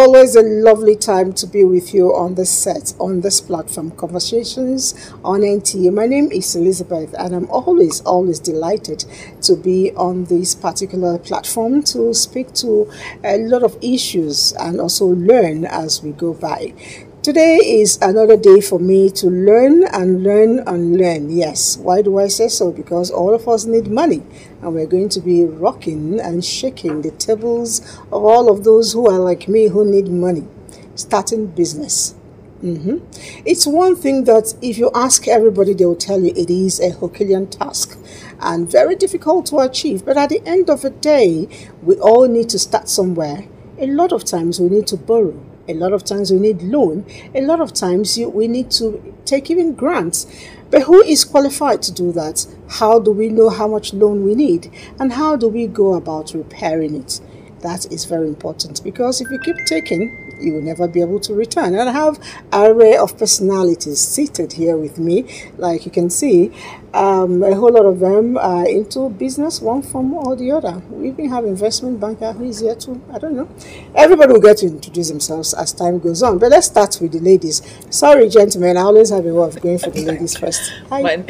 always a lovely time to be with you on this set, on this platform, Conversations on NTA. My name is Elizabeth, and I'm always delighted to be on this particular platform to speak to a lot of issues and also learn as we go by. Today is another day for me to learn and learn and learn. Yes, why do I say so? Because all of us need money, and we're going to be rocking and shaking the tables of all of those who are like me who need money. Starting business. It's one thing that if you ask everybody, they will tell you it is a Herculean task and very difficult to achieve. But at the end of the day, we all need to start somewhere. A lot of times we need to borrow. A lot of times we need loan. A lot of times we need to take even grants. But who is qualified to do that? How do we know how much loan we need? And how do we go about repairing it? That is very important, because if you keep taking, you will never be able to return. And I have an array of personalities seated here with me. Like you can see, a whole lot of them are into business, one form or the other. We even have investment banker who is here too. I don't know. Everybody will get to introduce themselves as time goes on. But let's start with the ladies. Sorry, gentlemen, I always have a way of going for the ladies first. Hi.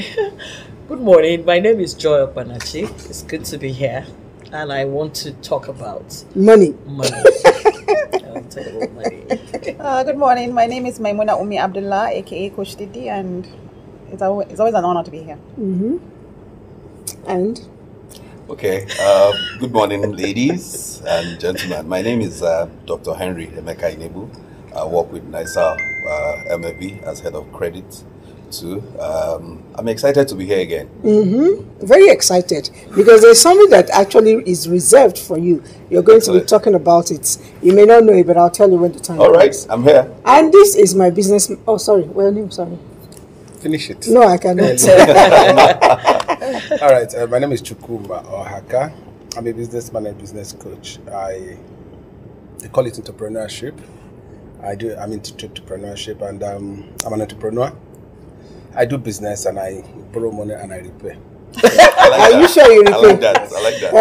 Good morning. My name is Joy Opanachi. It's good to be here. And I want to talk about Money. money. I want to talk about money. Good morning. My name is Maimuna Umi Abdullah, aka Coach Didi, and it's always an honor to be here. And Okay. Good morning, ladies and gentlemen. My name is Dr. Henry Emeka Inebu. I work with NISA MFB as head of credit too. I'm excited to be here again. very excited, because there's something that actually is reserved for you. You're going to be Excellent. talking about it. You may not know it, but I'll tell you when the time All right, comes. I'm here. And this is my business. Oh, sorry. Well, name, sorry. Finish it. No, I cannot. All right. My name is Chukwuma Ohaka. I'm a businessman and business coach. They call it entrepreneurship. I'm into entrepreneurship, and I'm an entrepreneur. I do business, and I borrow money and I repay. Are you sure you I like repay? that. I like that.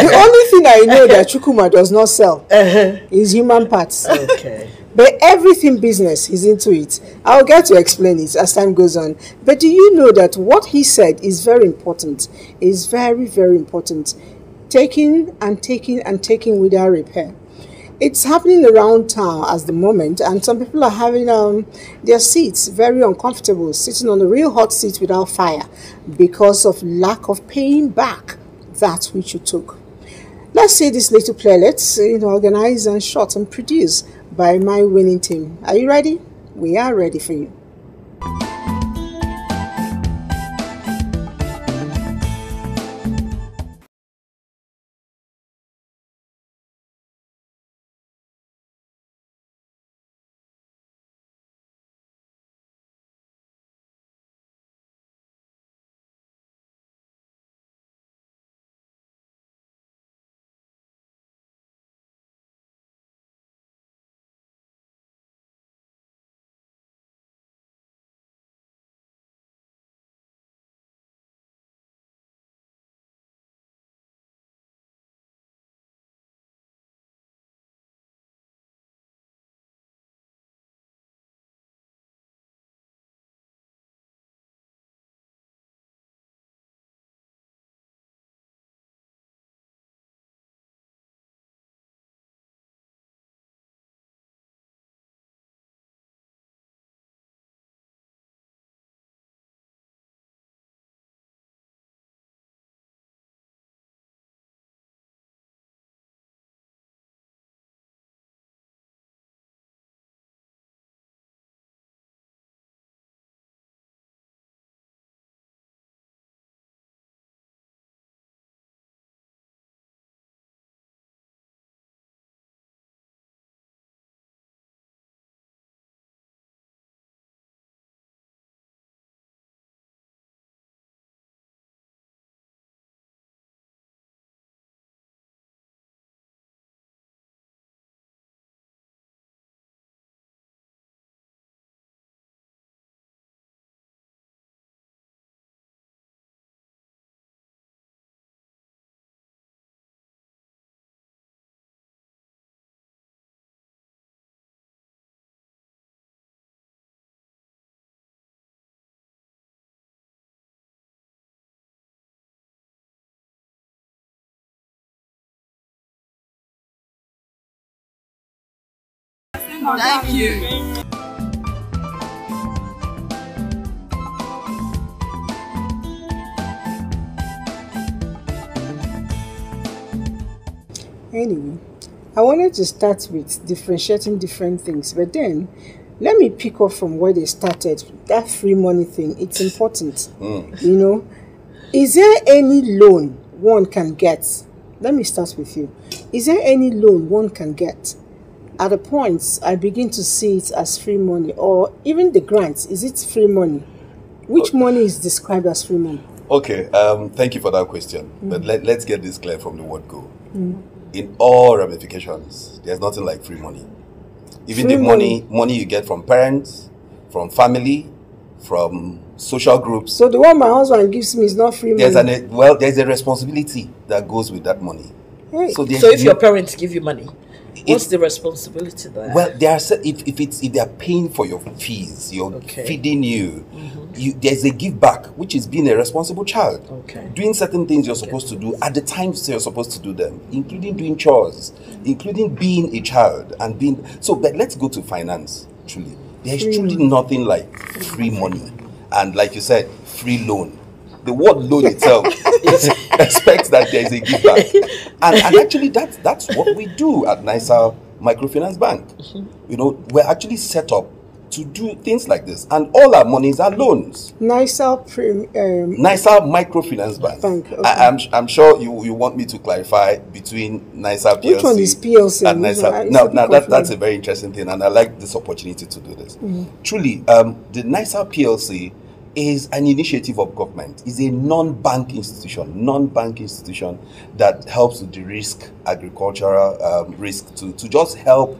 The only thing I know that Chukuma does not sell is human parts. Okay. But everything business, he's into it. I'll get to explain it as time goes on. But do you know that what he said is very important? Is very, very important. Taking and taking and taking without repair. It's happening around town at the moment, and some people are having their seats very uncomfortable, sitting on a real hot seat without fire because of lack of paying back that which you took. Let's see this little play. Let's organize and shot and produce by my winning team. Are you ready? We are ready for you. Thank you. Anyway, I wanted to start with differentiating different things, but then let me pick up from where they started. That free money thing, it's important. You know, is there any loan one can get? Let me start with you. Is there any loan one can get? At the points, I begin to see it as free money, or even the grants, is it free money? Which money is described as free money? Okay, thank you for that question. But let's get this clear from the word go. In all ramifications, there's nothing like free money. Even Free the money you get from parents, from family, from social groups. So the one my husband gives me is not free money. There's a responsibility that goes with that money. Hey. So if your parents give you money, what's the responsibility there? Well, if they are paying for your fees, you're feeding you, there's a give back, which is being a responsible child. Doing certain things you're supposed to do at the times you're supposed to do them, including doing chores, including being a child and being. So, but let's go to finance. Truly, there's truly nothing like free money, and like you said, free loan. The word loan itself expects that there's a give back, and actually that's what we do at NISA Microfinance Bank. You know, we're actually set up to do things like this, and all our monies are loans. NISA Microfinance Bank. Okay. I'm sure you want me to clarify between NISA PLC. Which one is PLC and NISA? Now that's a very interesting thing, and I like this opportunity to do this. Truly, the NISA PLC is an initiative of government. Is a non-bank institution that helps to de-risk agricultural risk, to just help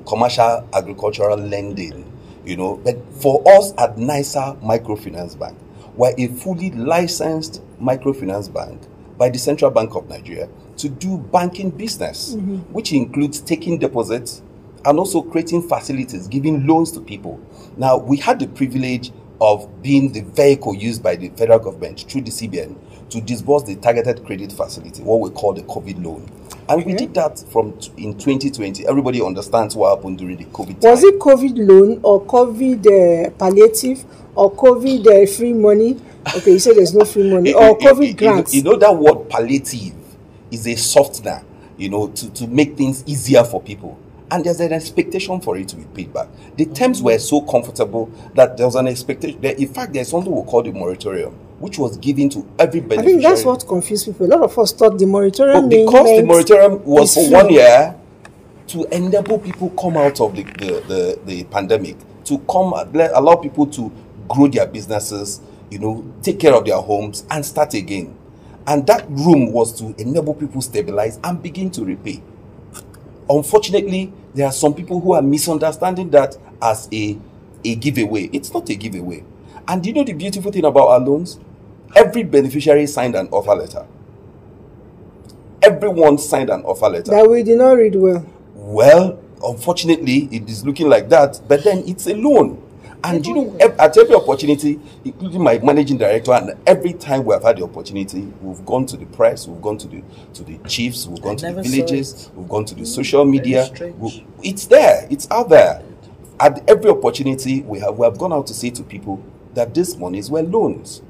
commercial agricultural lending. You know, but for us at NISA Microfinance Bank, we're a fully licensed microfinance bank by the Central Bank of Nigeria to do banking business, which includes taking deposits and also creating facilities, giving loans to people. Now, we had the privilege of being the vehicle used by the federal government through the CBN to disburse the targeted credit facility, what we call the COVID loan. And we did that in 2020. Everybody understands what happened during the COVID time. Was it COVID loan or COVID palliative or COVID free money? Okay, you said there's no free money. Or COVID grants. You know that word palliative is a softener, you know, to make things easier for people. And there's an expectation for it to be paid back. The terms were so comfortable that there was an expectation. In fact, there's something we call the moratorium, which was given to every beneficiary. I think that's what confused people. A lot of us thought the moratorium because the moratorium was for 1 year to enable people come out of the pandemic, to allow people to grow their businesses, you know, take care of their homes and start again. And that room was to enable people stabilize and begin to repay. Unfortunately, there are some people who are misunderstanding that as a giveaway. It's not a giveaway. And do you know the beautiful thing about our loans? Every beneficiary signed an offer letter. Everyone signed an offer letter. That we did not read well. Well, unfortunately, it is looking like that. But then it's a loan. And you know, at every opportunity, including my managing director, and every time we have had the opportunity, we've gone to the press, we've gone to the chiefs, we've gone to the villages, we've gone to the social media. It's there, it's out there. At every opportunity, we have gone out to say to people that these monies were loans.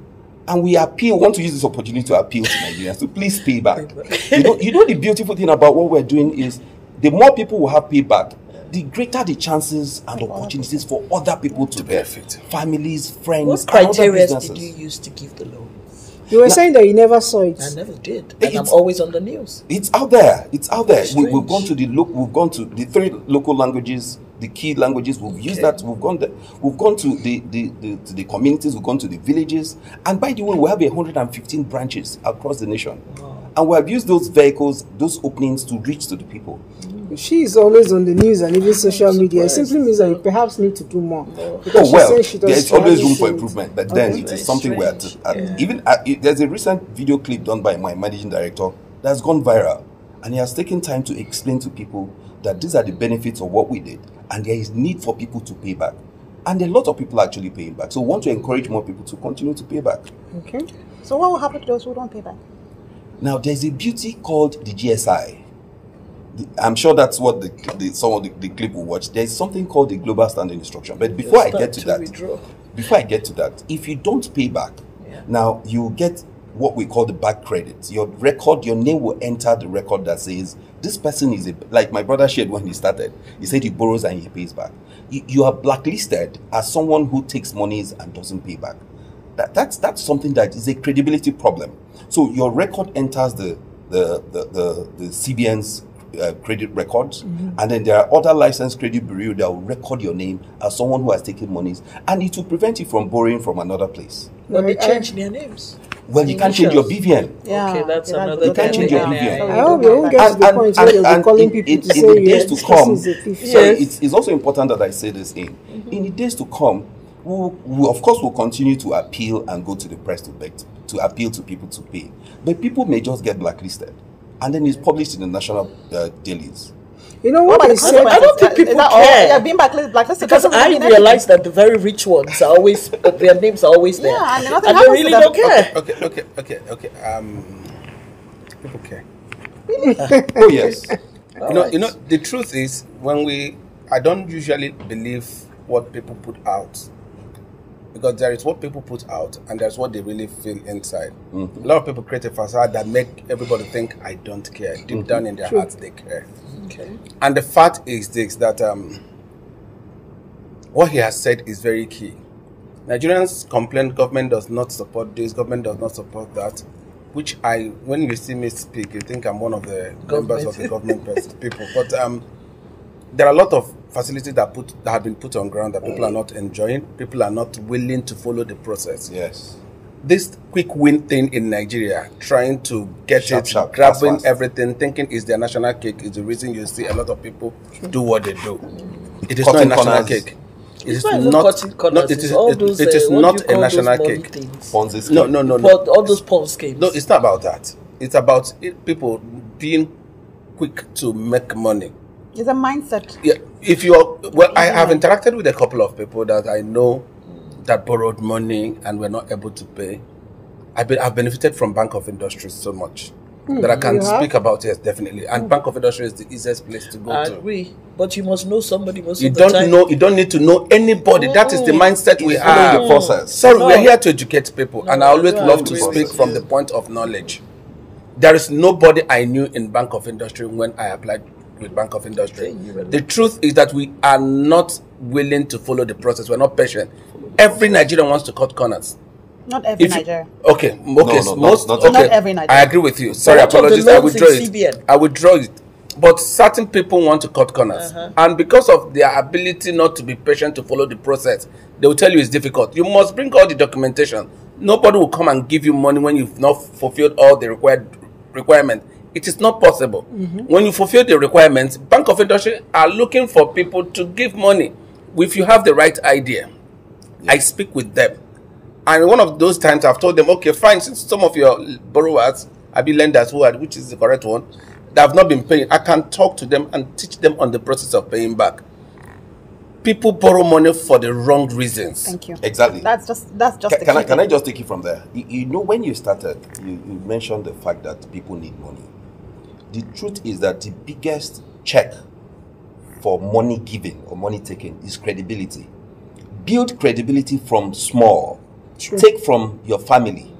And we want to use this opportunity to appeal to Nigerians to please pay back. You know the beautiful thing about what we're doing is the more people will have paid back, the greater the chances and opportunities for other people to benefit. Families, friends, what criteria did you use to give the loan? You were saying that you never saw it. I never did. And I'm always on the news. It's out there. It's out there. We've gone to the 3 local languages, the key languages. We've used that. We've gone to the communities. We've gone to the villages. And by the way, we have 115 branches across the nation. Wow. And we have used those vehicles, those openings to reach to the people. She is always on the news and even social media. It simply means that you perhaps need to do more. There's always room for improvement, but then it is something where there's a recent video clip done by my managing director that's gone viral, and he has taken time to explain to people that these are the benefits of what we did, and there is need for people to pay back. And a lot of people are actually paying back. So we want to encourage more people to continue to pay back. Okay. So what will happen to those who don't pay back? Now, there's a beauty called the GSI. I'm sure that's what some of the clip will watch. There's something called the global standing instruction. But before I get to that, if you don't pay back, now you get what we call the back credit. Your record, your name will enter the record that says this person is like my brother shared when he started. He said he borrows and he pays back. You are blacklisted as someone who takes monies and doesn't pay back. That's something that is a credibility problem. So your record enters the CBN's credit records, and then there are other licensed credit bureaus that will record your name as someone who has taken monies, and it will prevent you from borrowing from another place. But they change their names. Well, you can't change your BVN. Yeah. Okay, that's another You can't change your BVN. I hope you won't get to the point where you'll be calling people to say in the yes, days to come, Yes. it's also important that I say this in the days to come, we of course will continue to appeal and go to the press to appeal to people to pay, but people may just get blacklisted, and then it's published in the national dailies. You know what I said? I don't think people care. Yeah, being blacklisted Because I realize that the very rich ones are always, their names are always there. Yeah, and nothing and they happens really to them. don't care. Okay. People care. Oh yes. You know, the truth is, I don't usually believe what people put out, because there is what people put out and there's what they really feel inside. A lot of people create a facade that make everybody think I don't care. Deep down in their hearts, they care. Okay. And the fact is this, that what he has said is very key. Nigerians complain government does not support this, government does not support that, which when you see me speak, you think I'm one of the members of the government people. But there are a lot of facilities that have been put on ground that people are not enjoying. People are not willing to follow the process. Yes. This quick win thing in Nigeria, trying to get Sharp, grabbing fast. everything, thinking it's their national cake, is the reason you see a lot of people do what they do. It is Cutting not a national corners. cake. It's not even cutting corners. it is all those, it is what not do you a call those national money cake. things? Ponzi scheme. No. All those pawn schemes. No, it's not about that. It's about people being quick to make money. It's a mindset. Yeah, I have interacted with a couple of people that I know that borrowed money and were not able to pay. I've benefited from Bank of Industry so much that I can speak about. Yes, definitely. And Bank of Industry is the easiest place to go I to. agree. But you must know somebody most You of the time. you don't need to know anybody. That is the mindset we Following have. the process. Sorry, No. we're here to educate people, and I always no, love I to agree speak with from you. the point of knowledge. There is nobody I knew in Bank of Industry when I applied with Bank of Industry. The truth is that we are not willing to follow the process. We're not patient. Every Nigerian wants to cut corners. Not every If you- Nigeria. Okay, no, most not okay. every Nigerian. I agree with you. Sorry, What of the apologies. I loans withdraw in it. CBN? I withdraw it. But certain people want to cut corners, and because of their ability not to be patient to follow the process, they will tell you it's difficult. You must bring all the documentation. Nobody will come and give you money when you've not fulfilled all the requirement. It is not possible. When you fulfill the requirements, Bank of Industry are looking for people to give money. If you have the right idea, I speak with them. And one of those times I've told them, okay, fine, since some of your borrowers, lenders which is the correct one, that have not been paying, I can talk to them and teach them on the process of paying back. People borrow money for the wrong reasons. Thank you. Exactly. That's just Can I just take it from there? You know, when you started, you mentioned the fact that people need money. The truth is that the biggest check for money giving or money taking is credibility. Build credibility from small. True. Take from your family,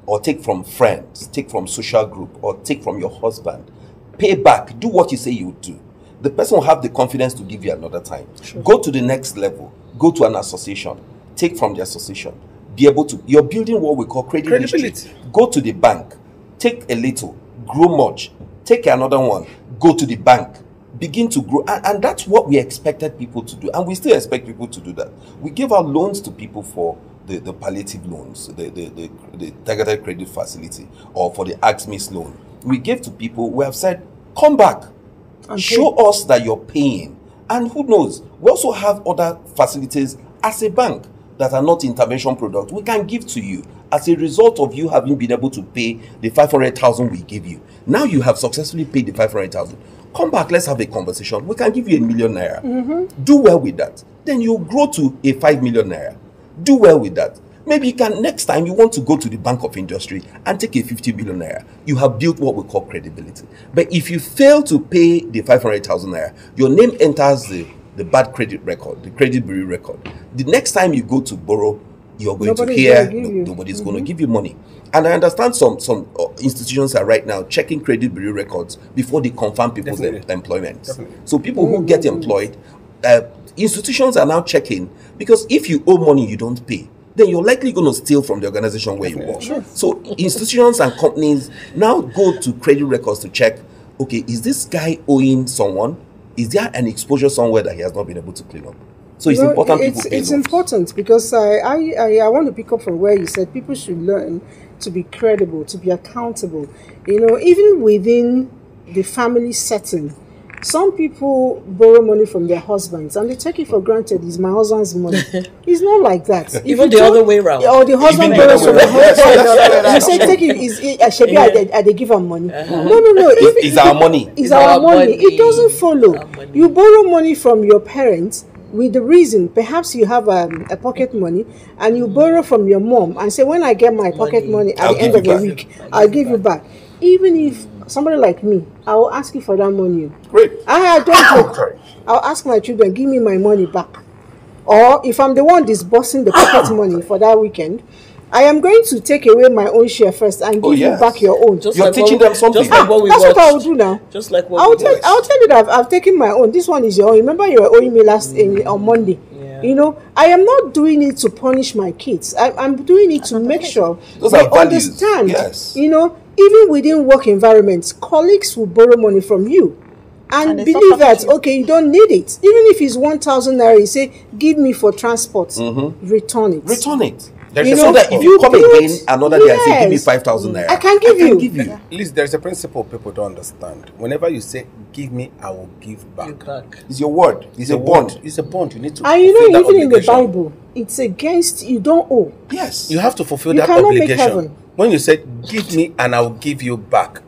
or take from friends, take from social group, or take from your husband. Pay back. Do what you say you would do. The person will have the confidence to give you another time. Sure. Go to the next level. Go to an association. Take from the association. Be able to. You're building what we call credibility. Go to the bank. Take a little. Grow much. Take another one. Go to the bank. Begin to grow. And that's what we expected people to do. And we still expect people to do that. We give our loans to people for the palliative loans, the targeted credit facility, or for the AXMIS loan. We give to people. We have said, come back. Show us that you're paying. And who knows, we also have other facilities as a bank that are not intervention products we can give to you as a result of you having been able to pay the 500,000 we give you. Now you have successfully paid the 500,000. Come back, let's have a conversation. We can give you 1 million naira. Do well with that. Then you grow to a 5 million naira. Do well with that. Maybe you can, next time you want to go to the Bank of Industry and take a 50 billion naira, you have built what we call credibility. But if you fail to pay the 500,000 naira, your name enters the bad credit record, the credit bureau record. The next time you go to borrow, you're going to hear nobody's going to give you money. And I understand some institutions are right now checking credit bureau records before they confirm people's employment. So people who get employed, institutions are now checking, because if you owe money you don't pay, then you're likely going to steal from the organization where you work. So institutions and companies now go to credit records to check, okay, is this guy owing someone? Is there an exposure somewhere that he has not been able to clean up? So it's important people pay It's loans. important, because I want to pick up from where you said people should learn to be credible, to be accountable. Even within the family setting, some people borrow money from their husbands and they take it for granted. It's my husband's money. It's not like that. Even the other way around. Or the husband borrows from the husband. You say, take it, I they give her money. No. It's our money. It's our money. It doesn't follow. You borrow money from your parents with the reason, perhaps you have a pocket money and you borrow from your mom and say, when I get my pocket money at the end of the week, I'll give you back. Even if somebody like me, I will ask you for that money. Great. I don't joke. I'll ask my children, give me my money back. Or if I'm the one disbursing the pocket money for that weekend, I am going to take away my own share first and give you back your own. You're teaching them something. Just like what we that's watched. what I will do now. Just like what I'll tell you that I've taken my own. This one is your own. Remember, you were owing me on Monday. Yeah. I am not doing it to punish my kids. I'm doing it to make sure Those they are values. understand. Yes. Even within work environments, colleagues will borrow money from you. And they believe stop that, talking to you. okay, you don't need it. Even if it's 1,000 naira, you say, give me for transport. Return it. Return it. So that if you come build- again another day and say, give me Yes. 5,000 naira, I can give you. At least there's a principle people don't understand. Whenever you say, give me, I will give back. You crack. It's your word. It's a bond. It's a bond. You need to And fulfill that even in the obligation. Bible, it's against, you don't owe. Yes. You have to fulfill You that cannot make obligation. heaven. When you said, give me and I'll give you back,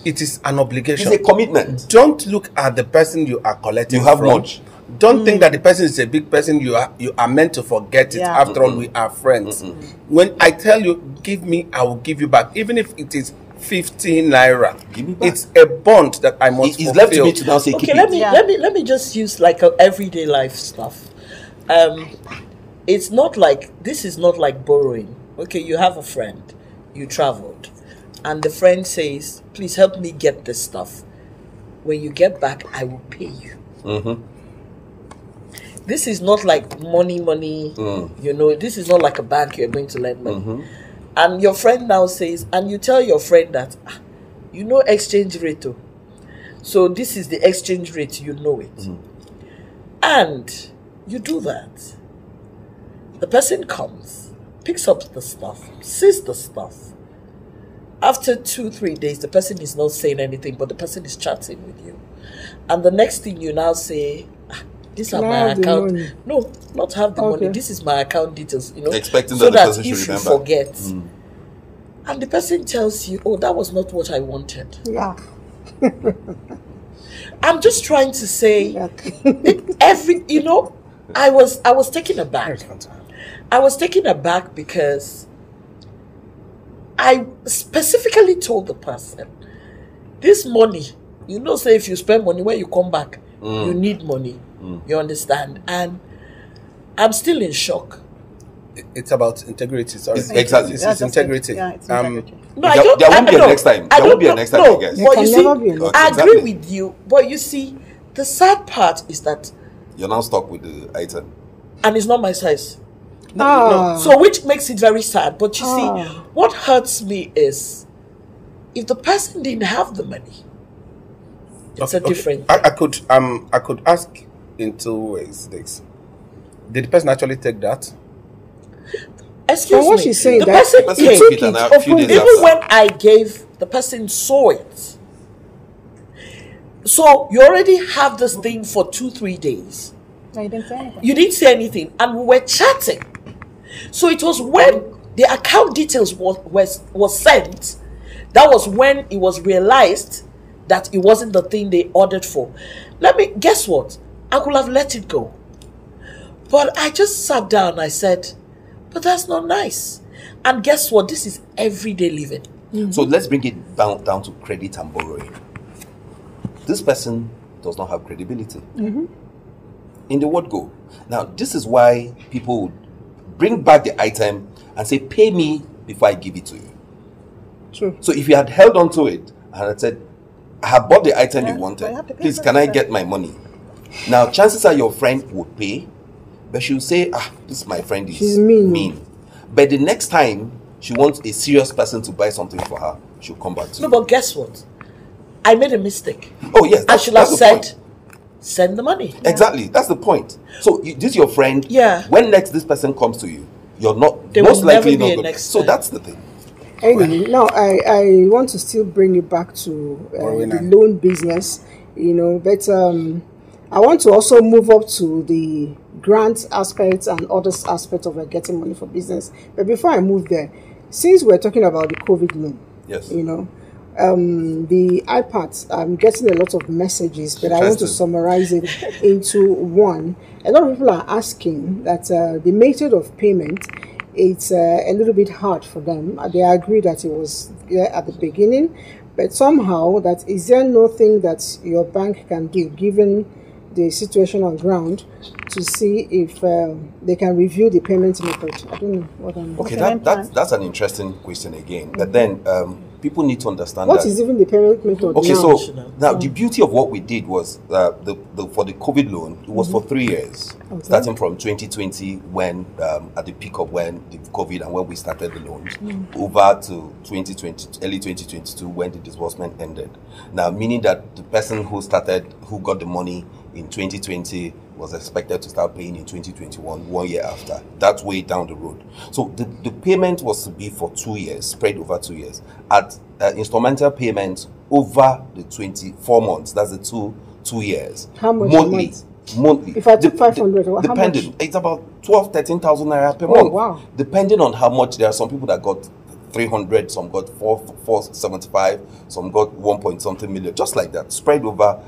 it is an obligation. It's a commitment. Don't look at the person you are collecting You have from. much. Don't think that the person is a big person. You are meant to forget it. Yeah. After all, we are friends. When I tell you, give me, I will give you back. Even if it is 15 naira. Give me back. It's a bond that I must It's fulfill. left to me to now say, Okay, keep let it. me let me just use like a everyday life stuff. It's not like, this is not like borrowing. Okay, you have a friend, you traveled, and the friend says, please help me get this stuff. When you get back, I will pay you. This is not like money. This is not like a bank you're going to lend money. And your friend now says, and you tell your friend that, exchange rate. So this is the exchange rate, you know it. And you do that. The person comes, picks up the stuff, sees the stuff. After 2-3 days, the person is not saying anything, but the person is chatting with you. And the next thing you now say, these are Can I my have the account. money? No, not have the Okay. money. This is my account details, Expecting so that the that person if should you remember. forget, and the person tells you, oh, that was not what I wanted. Yeah. I'm just trying to say, Yeah. I was taken aback. I was taken aback because I specifically told the person, this money, say if you spend money, when you come back, you need money. You understand? And I'm still in shock. It's about integrity. Sorry. Exactly. It's Yeah, that's integrity. it. Yeah, it's integrity. No, There won't be a next time. There won't be a next time, I guess. There But can you see, never be a next I time. agree Exactly. with you. But you see, the sad part is that, You're now stuck with the item. and it's not my size. Ah. So which makes it very sad. But you see, what hurts me is if the person didn't have the money, it's a different thing. I could ask in two ways. This. Did the person actually take that? Excuse From what me. she's saying, the that- person The person came, took it and a few days even after. when I gave, the person saw it. So you already have this thing for 2-3 days. No, you didn't say anything. You didn't say anything, and we were chatting. So it was when the account details was sent, that was when it was realized that it wasn't the thing they ordered for. Guess what? I could have let it go. But I just sat down, I said, But that's not nice. And guess what? This is everyday living. So let's bring it down to credit and borrowing. This person does not have credibility. In the word go. Now, this is why people would bring back the item and say, pay me before I give it to you. True. So if you had held on to it and had said, I have bought the item you but you wanted, have to pay please, for can it, I sir." get my money? Now, chances are your friend would pay, but she'll say, this my friend is She's mean. But the next time she wants a serious person to buy something for her, she'll come back to No, you. but guess what? I made a mistake. Oh, yes. I should have the said, point. send the money. Exactly. That's the point. So, this is your friend. Yeah. When next this person comes to you, you're not, There most will never likely be not a good. next So, time. that's the thing. Anyway, now I want to still bring it back to Borrowing the and- loan business, but I want to also move up to the grant aspects and other aspects of getting money for business. But before I move there, since we're talking about the COVID loan, Yes. the iPads, I'm getting a lot of messages, but I want to Interesting. summarize it into one. A lot of people are asking that the method of payment, it's a little bit hard for them. They agree that it was there at the beginning, but somehow that is there nothing that your bank can do given the situation on ground to see if they can review the payment method. I don't know what I'm. Okay, Payment plan. that's an interesting question again. But then people need to understand What that. is even the payment method Okay, now? so now the beauty of what we did was for the COVID loan, it was for 3 years, Okay. starting from 2020 when at the peak of when the COVID and when we started the loans, over to 2020, early 2022 when the disbursement ended. Now, meaning that the person who got the money in 2020 was expected to start paying in 2021, 1 year after. That's way down the road. So the payment was to be for 2 years, spread over 2 years, at instrumental payments over the 24 months. That's the two years. How much a month? Monthly. If I took 500, how depending, much? it's about 13,000 naira per Oh, month. wow. Depending on how much. There are some people that got 300, some got 475, some got 1 point something million, just like that, spread over,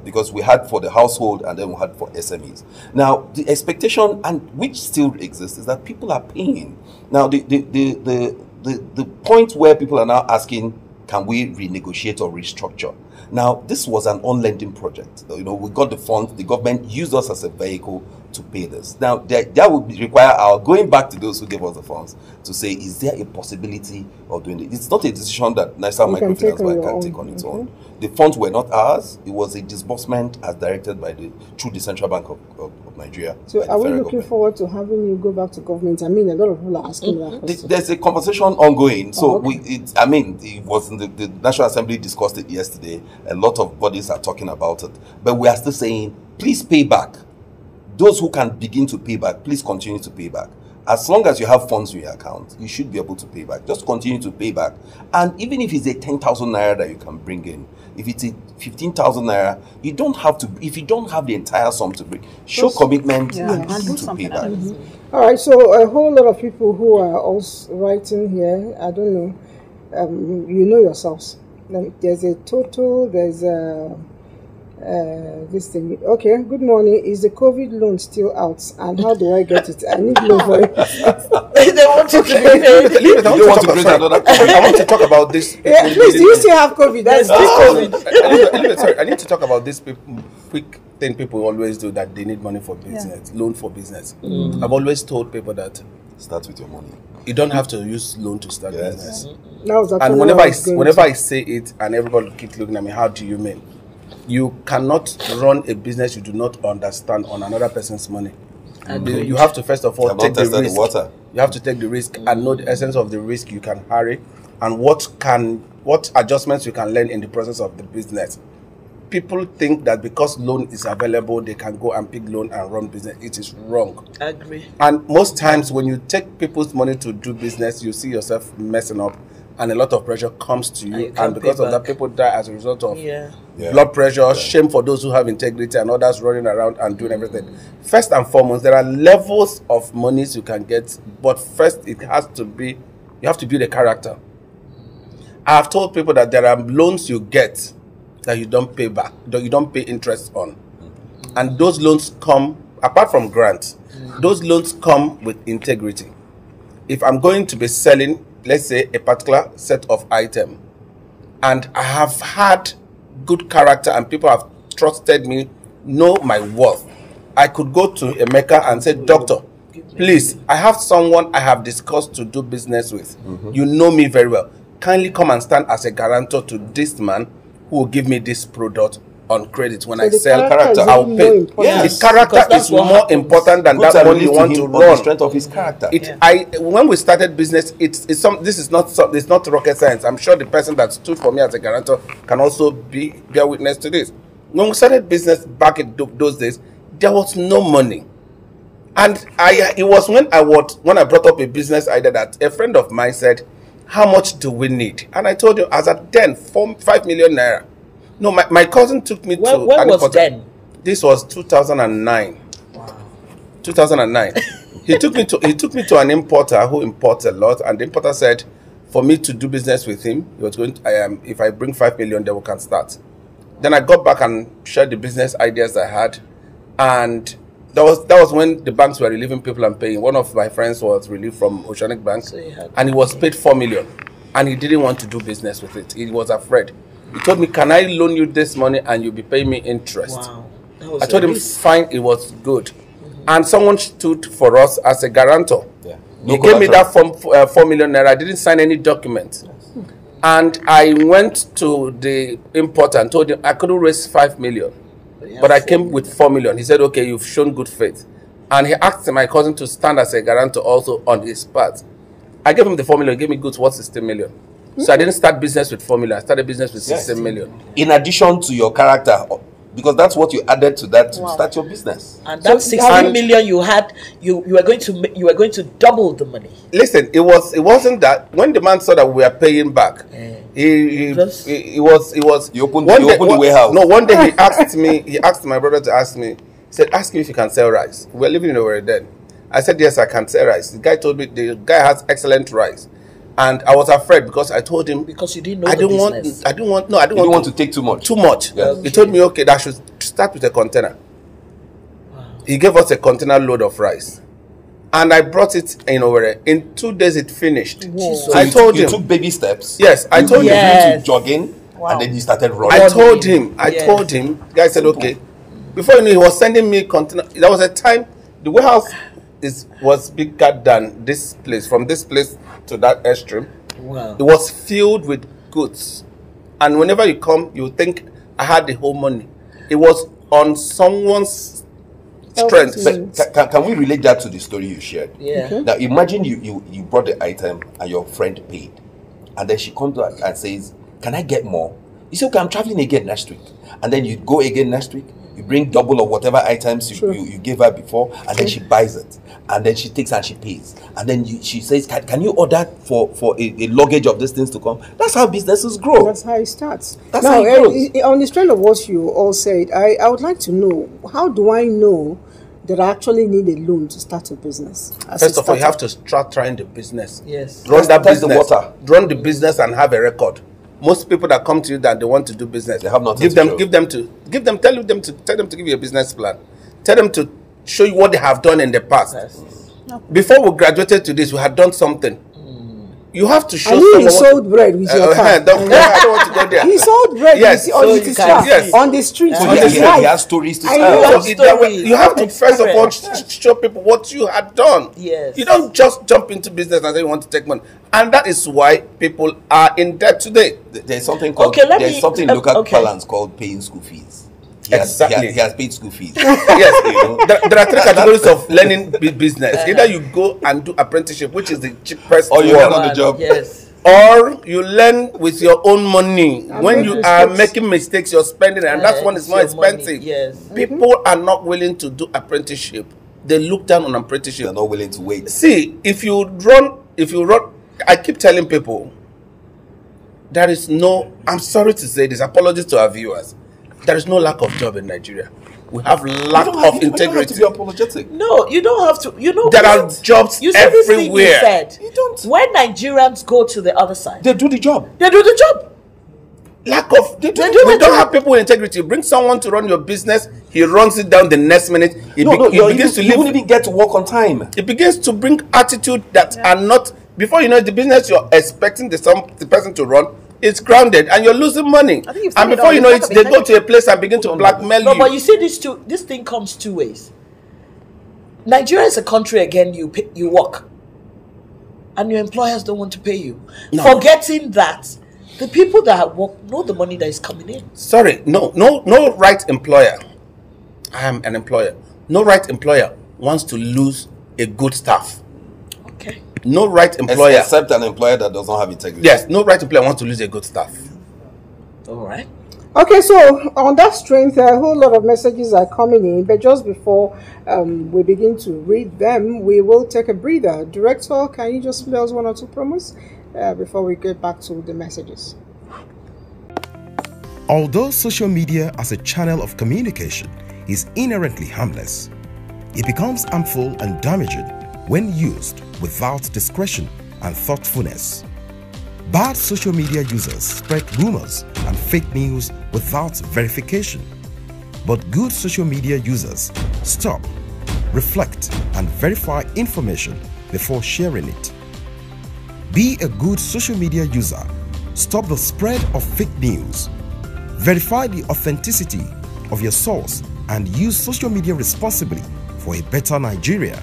because we had for the household and then we had for SMEs. Now, the expectation, and which still exists, is that people are paying. Now, the point where people are now asking, can we renegotiate or restructure? Now, this was an on-lending project. We got the funds, the government used us as a vehicle to pay this. Now, that would require our going back to those who gave us the funds to say, is there a possibility of doing it? It's not a decision that National You can take Microfinance on Bank your can own, take on its okay. own. The funds were not ours. It was a disbursement as directed through the Central Bank of Nigeria. So by the are we federal looking government. forward to having you go back to government? I mean, a lot of people are asking that question. There's a conversation ongoing. So Oh, okay. it was in the National Assembly discussed it yesterday. A lot of bodies are talking about it, but we are still saying, please pay back. Those who can begin to pay back, please continue to pay back. As long as you have funds in your account, you should be able to pay back. Just continue to pay back. And even if it's a 10,000 naira that you can bring in, if it's a 15,000 naira, you don't have to. If you don't have the entire sum to bring, show commitment Yeah, and and begin do to something pay back. else. All right, so a whole lot of people who are also writing here, I don't know, you know yourselves. There's a total, there's a this thing. Okay, good morning. Is the COVID loan still out? And how do I get it? I need to know for it. They want you to be paid. Leave it, I You don't want want to to create talk, another- sorry, I want to talk about this. Yeah, please, do you still have COVID? That's Sorry, I need to talk about this quick thing people always do, that they need money for business, loan for business. I've always told people that Start with your money. you don't have to use loan to start Yes. business. That was actually And what whenever I was going whenever to. I say it and everybody keeps looking at me, how do you mean? You cannot run a business you do not understand on another person's money. You have to first of all You have take not the tested the risk. water. You have to take the risk and know the essence of the risk you can carry and what adjustments you can learn in the process of the business. People think that because loan is available, they can go and pick loan and run business. It is wrong. Agree. And most times when you take people's money to do business, you see yourself messing up and a lot of pressure comes to And you. you can't And because pay of that, back. people die as a result of Yeah. blood pressure, shame for those who have integrity and others running around and doing everything. First and foremost, there are levels of monies you can get, but first you have to build a character. I have told people that there are loans you get that you don't pay back, that you don't pay interest on. And those loans come, apart from grants, those loans come with integrity. if I'm going to be selling, let's say, a particular set of item, and I have had good character and people have trusted me, know my worth, I could go to Emeka and say, Doctor, please, I have someone I have discussed to do business with. You know me very well. Kindly come and stand as a guarantor to this man who will give me this product on credit. When I sell character, I will pay. Yes, The character because that's is what more happens. important than Goods that are money you released to want to him on the run. strength of his character. When we started business, it's not rocket science. I'm sure the person that stood for me as a guarantor can also bear witness to this. When we started business back in those days, there was no money, and it was when I brought up a business idea that a friend of mine said, "How much do we need?" And I told him, as at then, 5 million naira. No, my cousin took me to. When was then? This was 2009. Wow. 2009. He took me to an importer who imports a lot, and the importer said, for me to do business with him, he was going to, if I bring 5 million, then we can start. Then I got back and shared the business ideas I had, and that was when the banks were relieving people and paying. One of my friends was relieved from Oceanic Bank, and he was paid 4 million, and he didn't want to do business with it. He was afraid. He told me, "Can I loan you this money and you'll be paying me interest?" Wow. I told him, fine, it was good. And someone stood for us as a guarantor. Yeah. He gave me that 4 million naira. I didn't sign any document. And I went to the importer and told him I couldn't raise 5 million. But I came with 4 million. He said, okay, you've shown good faith. And he asked my cousin to stand as a guarantor also on his part. I gave him the 4 million, he gave me goods worth 16 million. So I didn't start business with 4 million. I started business with 16 million. In addition to your character, because that's what you added to that to start your business. And that 16 million you had, you were going to double the money. Listen, it wasn't that when the man saw that we were paying back. He was. You opened the warehouse. No, one day he asked my brother to ask me. He said, ask him if he can sell rice. We were living in Owerri then. I said, yes, I can sell rice. The guy told me the guy has excellent rice. And I was afraid because I told him, because you didn't know I the didn't business. want to take too much. Too much. Yes. He told me, okay, that I should start with a container. Wow. He gave us a container load of rice. And I brought it in Owerri. In 2 days, it finished. So I told him. You took baby steps. Yes, I told him. You went to jogging, and then you started running. I told him. The guy said, okay. Before you know, he was sending me container. There was a time the warehouse was bigger than this place. From this place to that extreme. Wow. It was filled with goods. And whenever you come, you think I had the whole money. It was on someone's strength. But can we relate that to the story you shared? Yeah. Okay. Now imagine you brought the item and your friend paid. And then she comes to us and says, can I get more? You say, okay, I'm traveling again next week. And then you go again next week. You bring double of whatever items you gave her before, and then she buys it, and then she takes and she pays, and then she says, "Can you order for a luggage of these things to come?" That's how businesses grow. That's how it starts. That's now, how it grows. On the strength of what you all said, I would like to know, how do I know that I actually need a loan to start a business? First of all, you have to start trying the business. Yes. Run that Test business. the water. Run the business and have a record. Most people that come to you that they want to do business, they have nothing tell them to give you a business plan. Tell them to show you what they have done in the past. Yes. Before we graduated to this, we had done something. You have to show someone. You sold bread with your car. I don't want to go there. He sold bread yes, on the street. So he has stories to tell. You have to first of all show people what you had done. Yes. You don't just jump into business and say you want to take money. And that is why people are in debt today. There's something called in local parlance called paying school fees. He has paid school fees. Yes, there are three categories of learning business. Either you go and do apprenticeship, which is the cheapest, or you learn on the job. Yes. Or you learn with your own money. When you are making mistakes, you're spending it, and that's one is more expensive. Yes. People are not willing to do apprenticeship. They look down on apprenticeship. They're not willing to wait. See, if you run, I keep telling people, there is no, I'm sorry to say this, apologies to our viewers, there is no lack of job in Nigeria. We have lack of integrity. You don't have to be apologetic. No, you don't have to. You know, there are jobs everywhere. This thing you said. You don't. When Nigerians go to the other side, They do the job. They do the job. Lack of. We don't have people with integrity. You bring someone to run your business, he runs it down the next minute. He begins to live. You wouldn't even get to work on time. It begins to bring attitude that are not. Before you know it, the business you're expecting the person to run is grounded, and you're losing money. And before you know it, they go to a place and begin to blackmail you. No, but you see, this thing comes two ways. Nigeria is a country again. You work, and your employers don't want to pay you. No. Forgetting that the people that work know the money that is coming in. Sorry, no right employer. I am an employer. No right employer wants to lose a good staff. Okay. No right employer, except an employer that does not have integrity. Yes, no right employer wants to lose a good staff. All right. Okay, so on that strength, a whole lot of messages are coming in, but just before we begin to read them, we will take a breather. Director, can you just play us one or two promos before we get back to the messages? Although social media as a channel of communication is inherently harmless, it becomes harmful and damaging when used without discretion and thoughtfulness. Bad social media users spread rumors and fake news without verification. But good social media users stop, reflect, and verify information before sharing it. Be a good social media user. Stop the spread of fake news. Verify the authenticity of your source and use social media responsibly for a better Nigeria.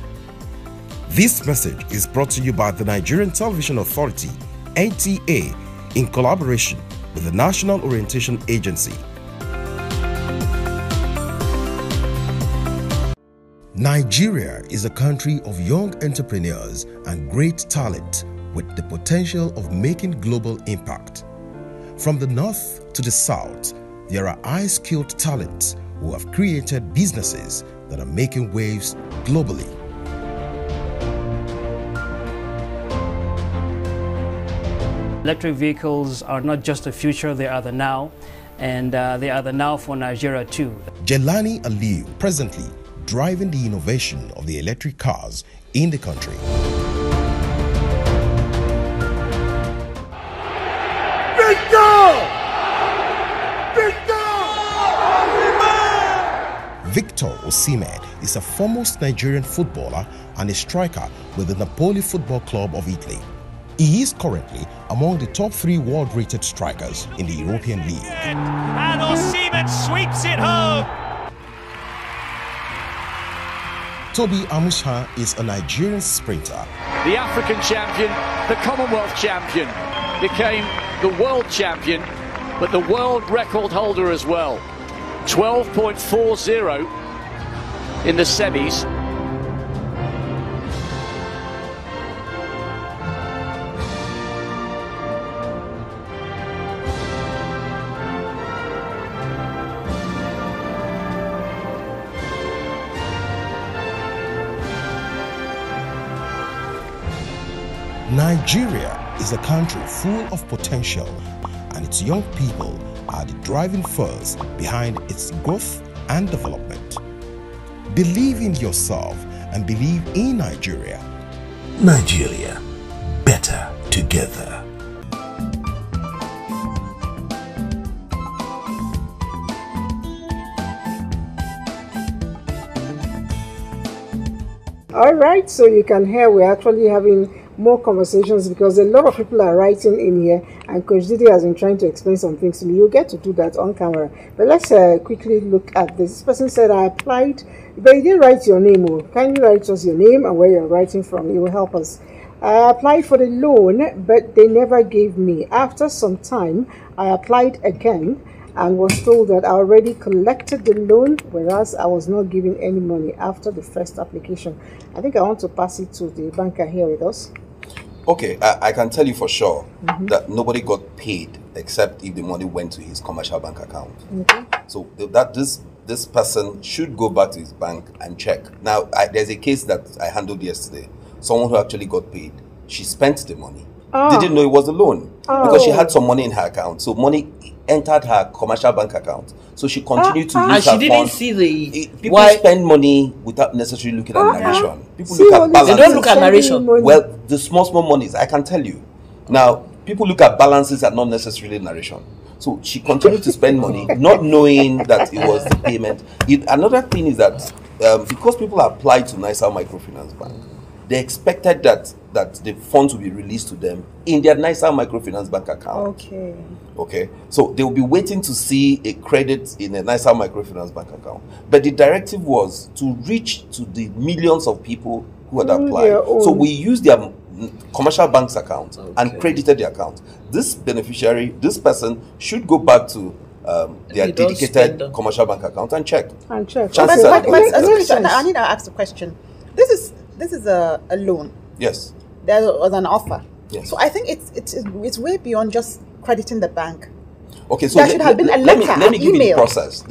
This message is brought to you by the Nigerian Television Authority, NTA, in collaboration with the National Orientation Agency. Nigeria is a country of young entrepreneurs and great talent with the potential of making global impact. From the north to the south, there are high-skilled talents who have created businesses that are making waves globally. Electric vehicles are not just the future, they are the now, and they are the now for Nigeria too. Jelani Aliu, presently driving the innovation of the electric cars in the country. Victor Osimhen is a foremost Nigerian footballer and a striker with the Napoli Football Club of Italy. He is currently among the top 3 world-rated strikers in the European League. And Osimhen sweeps it home. Toby Amusha is a Nigerian sprinter. The African champion, the Commonwealth champion, became the world champion, but the world record holder as well. 12.40 in the semis. Nigeria is a country full of potential, and its young people are the driving force behind its growth and development. Believe in yourself and believe in Nigeria. Nigeria, better together. All right, so you can hear we're actually having more conversations because a lot of people are writing in here, and Coach Didi has been trying to explain some things to me. You'll get to do that on camera. But let's quickly look at this. This person said, I applied, but you didn't write your name. Can you write us your name and where you're writing from? It will help us. I applied for the loan, but they never gave me. After some time, I applied again and was told that I already collected the loan, whereas I was not given any money after the first application. I think I want to pass it to the banker here with us. Okay, I can tell you for sure that nobody got paid except if the money went to his commercial bank account. Okay. So that this person should go back to his bank and check. Now, there's a case that I handled yesterday. Someone who actually got paid. She spent the money. They didn't know it was a loan because she had some money in her account. So money entered her commercial bank account. So she continued to use and her she didn't funds. see the People spend money without necessarily looking at narration. People See, look at only balances. They don't look at narration. Well, the small monies, I can tell you. Now, people look at balances and not necessarily narration. So she continued to spend money, not knowing that it was the payment. Another thing is that because people applied to NISA Microfinance Bank, they expected that the funds will be released to them in their NISA Microfinance Bank account. Okay. So they will be waiting to see a credit in a NISA Microfinance Bank account. But the directive was to reach to the millions of people who had applied. So we used their commercial bank's account and credited the account. This beneficiary, this person should go back to their dedicated commercial bank account and check. I need to ask a question. This is a loan. Yes. There was an offer. Yes. So I think it's way beyond just crediting the bank. Okay, so there should have been a letter, let me give you the email. process.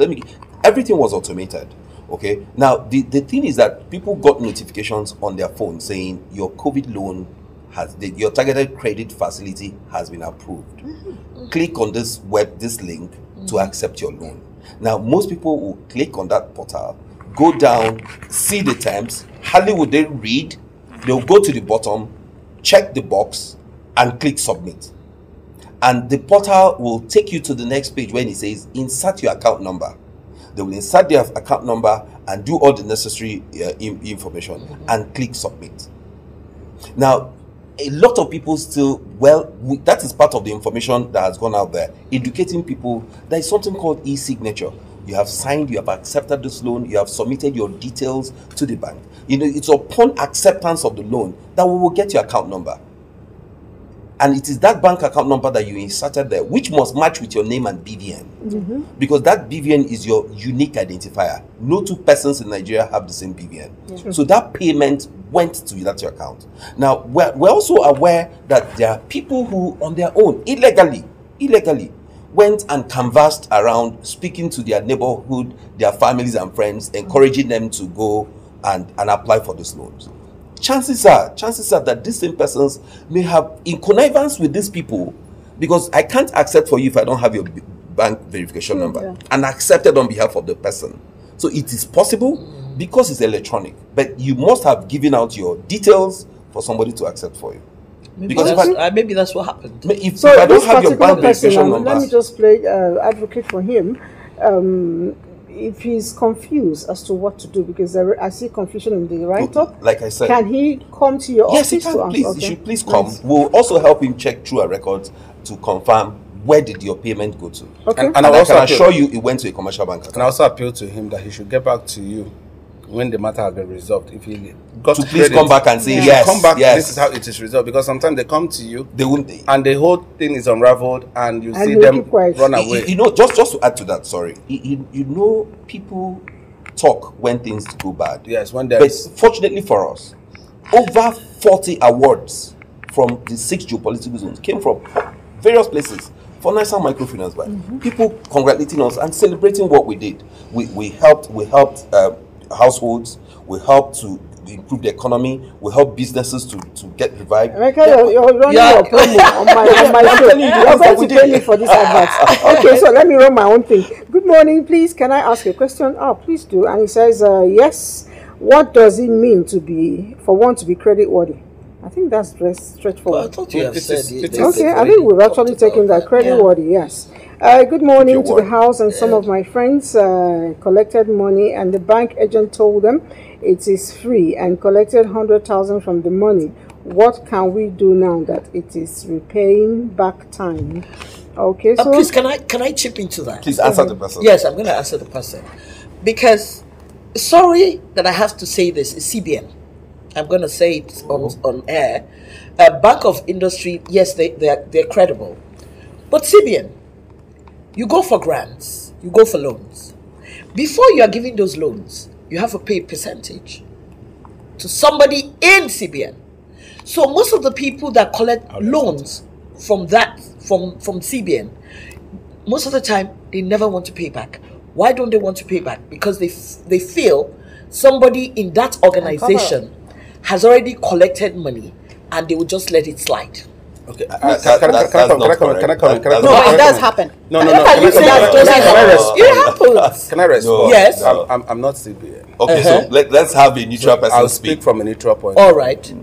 Everything was automated. Okay. Now the thing is that people got notifications on their phone saying your COVID loan your targeted credit facility has been approved. Click on this link to accept your loan. Now most people will click on that portal, go down, see the terms. Hardly would they read. They'll go to the bottom, check the box, and click submit. And the portal will take you to the next page when it says insert your account number. They will insert their account number and do all the necessary information and click submit. Now, a lot of people still, that is part of the information that has gone out there, educating people. There is something called e-signature. You have signed, you have accepted this loan, you have submitted your details to the bank. It's upon acceptance of the loan that we will get your account number. And it is that bank account number that you inserted there, which must match with your name and BVN. Because that BVN is your unique identifier. No two persons in Nigeria have the same BVN. So that payment went to your account. Now, we're also aware that there are people who, on their own, illegally, went and canvassed around, speaking to their neighborhood, their families and friends, encouraging them to go and apply for these loans. Chances are that these same persons may have, in connivance with these people, because I can't accept for you if I don't have your bank verification number, and accepted on behalf of the person. So it is possible because it's electronic, but you must have given out your details for somebody to accept for you. Maybe that's what happened. If I don't have your bank verification number, let me just play advocate for him. If he's confused as to what to do, because I see confusion in the write-up. Like I said, can he come to your office? Yes, he can. Please, he should please come. Nice. We'll also help him check through our records to confirm where did your payment go to. Okay. And I can assure you it went to a commercial bank account. And I also appeal to him that he should get back to you when the matter has been resolved. If he got to please come back and say yes, come back. Yes. This is how it is resolved, because sometimes they come to you, and the whole thing is unraveled, and you see them run away. Just to add to that, sorry, people talk when things go bad. Yes, but fortunately for us, over 40 awards from the 6 geopolitical zones came from various places for NISA Microfinance Bank. People congratulating us and celebrating what we did. We helped households. We helped to improve the economy. We help businesses to get revived. Emeka, you're running your promo on my show. You're going to pay me for this advert. Okay, so let me run my own thing. Good morning, please. Can I ask a question? Oh, please do. And he says, yes. What does it mean for one to be credit worthy? I think that's straightforward. Well, I thought you have said it. Okay, I think we've actually taken that credit worthy. Yes. Good morning to the house, and some of my friends collected money, and the bank agent told them it is free and collected 100,000 from the money. What can we do now that it is repaying back time? Okay, so please, can I chip into that? Please answer the person. Yes, I'm going to answer the person, because sorry that I have to say this, it's CBN. I'm going to say it on air. Bank of Industry, yes, they're credible, but CBN, you go for grants, you go for loans. Before you are giving those loans, you have to pay a percentage to somebody in CBN. So most of the people that collect loans from CBN, most of the time they never want to pay back. Why don't they want to pay back? Because they feel somebody in that organization has already collected money and they will just let it slide. Okay, can I comment? No, it does happen. No. It happens. Can I respond? Yes. I'm not CBN. Okay, so let's have a neutral person I'll speak from a neutral point. All right.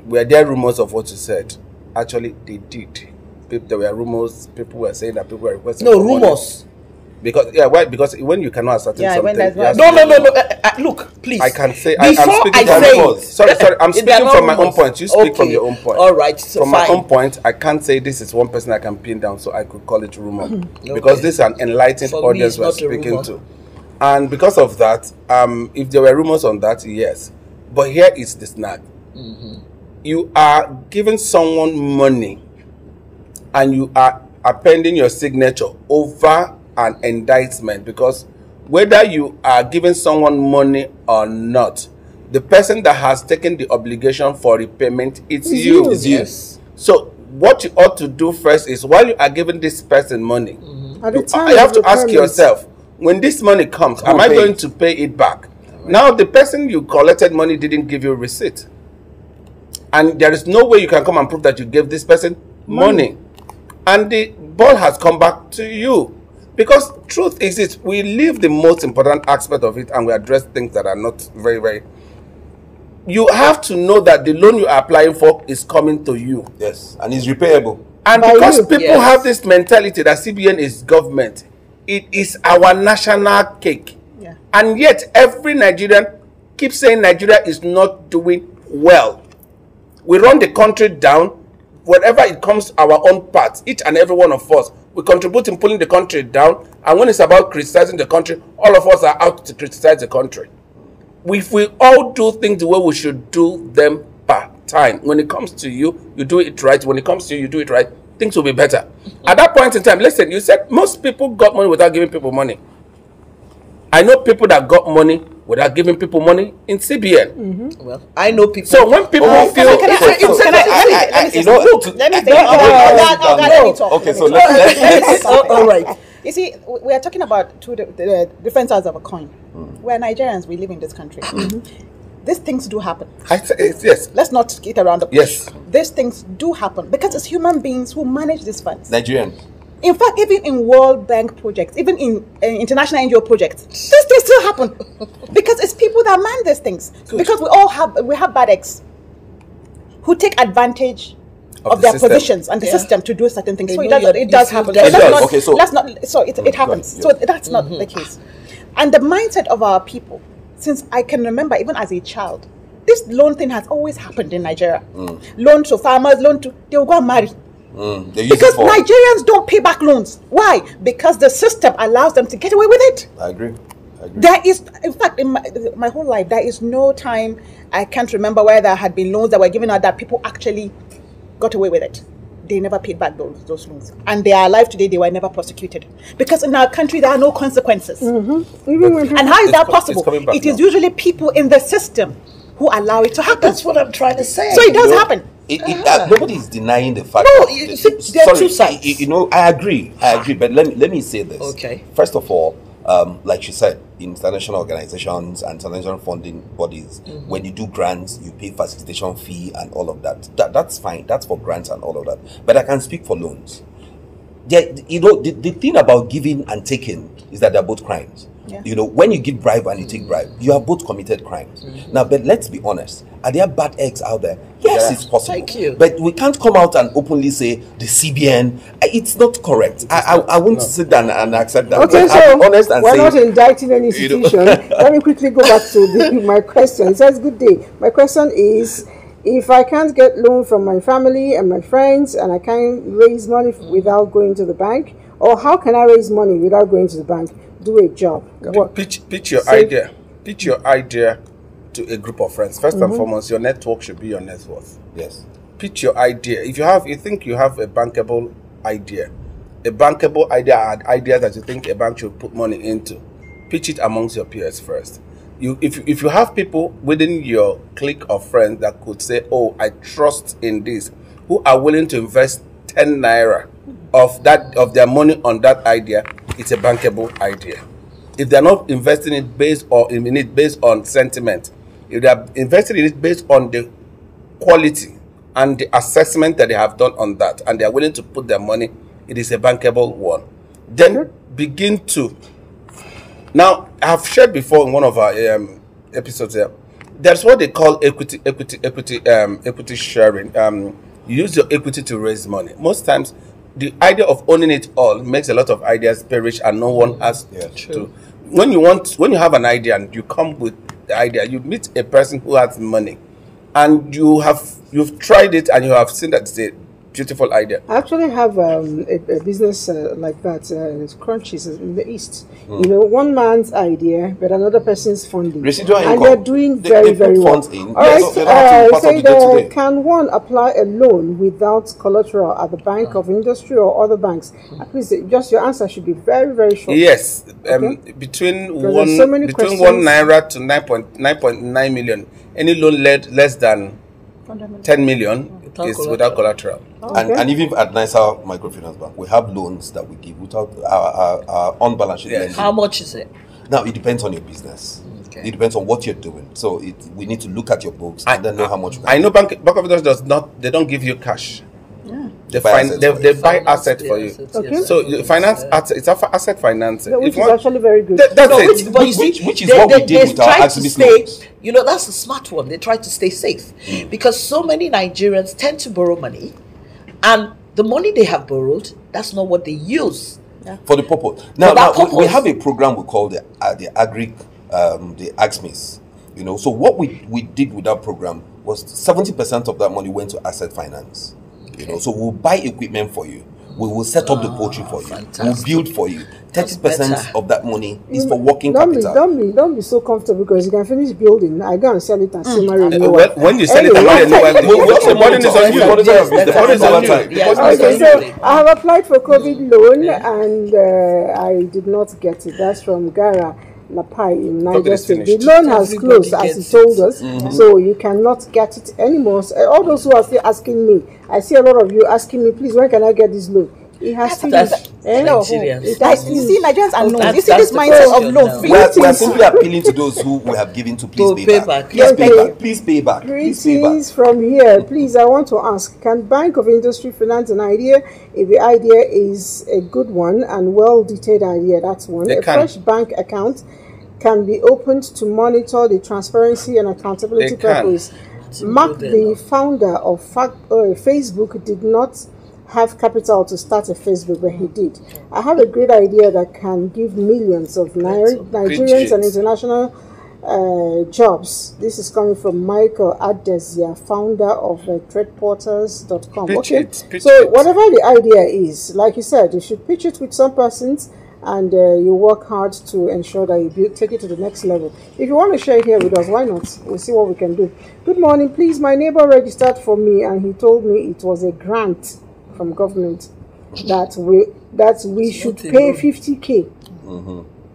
Were there rumors of what you said? Actually, they did. there were rumors. People were saying that people were requesting. No for money. rumors. Because why? Because when you cannot ascertain something, there's you have No, to- no, no, no. Look, please. I can say Before I'm speaking I from say rumors. Sorry. I'm They are speaking not from my own rumors. point. You speak from Okay. your own point. All right. So From fine. my own point, I can't say this is one person I can pin down, so I could call it rumor, Okay. because this is an enlightened For me, audience it's we're not a speaking rumor. to, and because of that, if there were rumors on that, yes, but here is the snag: you are giving someone money, and you are appending your signature over an indictment, because whether you are giving someone money or not, the person that has taken the obligation for repayment, it's you. It's you. Yes. So what you ought to do first is, while you are giving this person money, At the time you of have to ask repayment. yourself, when this money comes, am I pay going it? to pay it back? Now, the person you collected money didn't give you a receipt, and there is no way you can come and prove that you gave this person money. And the ball has come back to you, because truth is this: we leave the most important aspect of it and we address things that are not very. You have to know that the loan you are applying for is coming to you. Yes, and it's repayable. And By because you. people Yes. have this mentality that CBN is government, it is our national cake. Yeah. And yet every Nigerian keeps saying Nigeria is not doing well. We run the country down. Whenever it comes our own part, each and every one of us, we contribute in pulling the country down. And when it's about criticizing the country, all of us are out to criticize the country. If we all do things the way we should do them per time, when it comes to you, you do it right. When it comes to you, you do it right, things will be better. At that point in time, listen, you said most people got money without giving people money. I know people that got money without giving people money in CBN. Well, I know people. So when people feel let me say Okay, so let's All right. You see, we are talking about the different sides of a coin. We're Nigerians, we live in this country. These things do happen. yes. Let's not get around the bush. Yes. These things do happen because it's human beings who manage these funds. Nigerian. In fact, even in World Bank projects, even in international NGO projects, these things still happen because it's people that man these things. Because we have bad eggs who take advantage of the their system. positions and the Yeah. system to do certain things. They So know it does you feel happen. that- So It let's does. not- Okay, so it happens. yeah. So that's not the case. And the mindset of our people, since I can remember, even as a child, this loan thing has always happened in Nigeria. Loan to farmers, they will go and marry. They use Because it for. Nigerians don't pay back loans. Why? Because the system allows them to get away with it. I agree. There is, in fact, in my whole life, there is no time I can't remember where there had been loans that were given out that people actually got away with it. They never paid back those loans. And they are alive today, they were never prosecuted. Because in our country, there are no consequences. Even when And how is that It's possible? coming back It is now. usually people in the system who allow it to happen. That's what I'm trying to say. So it does happen. Nobody is denying the fact. No, that you see, there are two sides. I agree, but let me say this. Okay. First of all, like you said, international organizations and international funding bodies, when you do grants, you pay facilitation fee and all of that. That's fine. That's for grants and all of that. But I can speak for loans. The thing about giving and taking is that they're both crimes. Yeah. When you give bribe and you take bribe, you have both committed crimes. Now, but let's be honest. Are there bad eggs out there? Yes, Yeah. it's possible. Thank you. But we can't come out and openly say the CBN. It's not correct. I won't sit down and accept that. Okay, But I'll be so honest and we're say, not indicting any institution. Let me quickly go back to my question. It says, good day. My question is, if I can't get loan from my family and my friends and I can't raise money without going to the bank, or how can I raise money without going to the bank? Do a job. What? Pitch your Say- idea. Pitch your idea to a group of friends. First and foremost, your network should be your net worth. yes. Pitch your idea. If you think you have a bankable idea and ideas that you think a bank should put money into, pitch it amongst your peers first. If you have people within your clique of friends that could say, "Oh, I trust in this," who are willing to invest 10 naira of their money on that idea, it's a bankable idea. If they're not investing it based on sentiment, if they are investing in it based on the quality and the assessment that they have done on that, and they are willing to put their money, it is a bankable one. Then begin to. Now, I have shared before in one of our episodes here. There's what they call equity sharing. You use your equity to raise money. Most times, the idea of owning it all makes a lot of ideas perish, and no one has True. to. When you have an idea and you come with the idea, you meet a person who has money, and you've tried it and you have seen that it's a beautiful idea. I actually have a business like that. It's Crunchies in the East. You know, one man's idea, but another person's funding. Residual and income. they're doing They very, put very well. funds in. All right, Yes, so that's part of say the day-to-day. can one apply a loan without collateral at the Bank of Industry or other banks? At least just your answer should be very, very short. Yes, Okay. between there's so many between questions. £1 to 9.9 million, any loan less than 10 million is without collateral. And even at NISA Microfinance Bank, we have loans that we give without our on-balance sheet lending. How much is it? Now, it depends on your business. Okay. It depends on what you're doing. So we need to look at your books and then know how much. I know Bank of Industry they don't give you cash. They buy assets for you. Okay. So you finance it's asset financing. Which If is one- actually very good. That's No, it. but you see, which is what we did with our try to activist stay. loans. You know, that's a smart one. They try to stay safe because so many Nigerians tend to borrow money, and the money they have borrowed, that's not what they use. For the purpose. Now, that we purpose. have a program we call the AgSMIS. You know, so what we did with that program was 70% of that money went to asset finance. You know, so we'll buy equipment for you. We will set up the poultry for you. Fantastic. We'll build for you. 30% better. of that money is for working Don't capital. be so comfortable because you can finish building. I go and sell it and see marry When you sell it, the burden is on you. The burden is on you. Yes, Okay, so absolutely. I have applied for COVID loan and I did not get it. That's from Gara Lapai in Niger is State. The finished. loan has Everybody closed, as he gets told it. us, so you cannot get it anymore. So, all those who are still asking me, I see a lot of you asking me, please, when can I get this loan? It has finished. Nigerians. It Like, has you see, finished. Nigerians are known. that's- You see that's this the mindset question of loan. now. We are Greetings. simply appealing to those who we have given to please To pay pay back. back. Please Yes, pay pay- back. Please pay back. Please pay back. Greetings from here. Please, I want to ask, can Bank of Industry finance an idea if the idea is a good one and well-detailed idea? That's one. They A can. fresh bank account can be opened to monitor the transparency and accountability They can. purpose. Mark, the founder of Facebook, did not have capital to start a Facebook, but he did. I have a great idea that can give millions of Nigerians and international jobs. This is coming from Michael Adesia, founder of TradePorters.com. Pitch Okay, it, pitch so it. whatever the idea is, like you said, you should pitch it with some persons, and you work hard to ensure that you take it to the next level. If you want to share it here with us, why not? We'll see what we can do. Good morning, please. My neighbor registered for me, and he told me it was a grant from government that we should pay 50K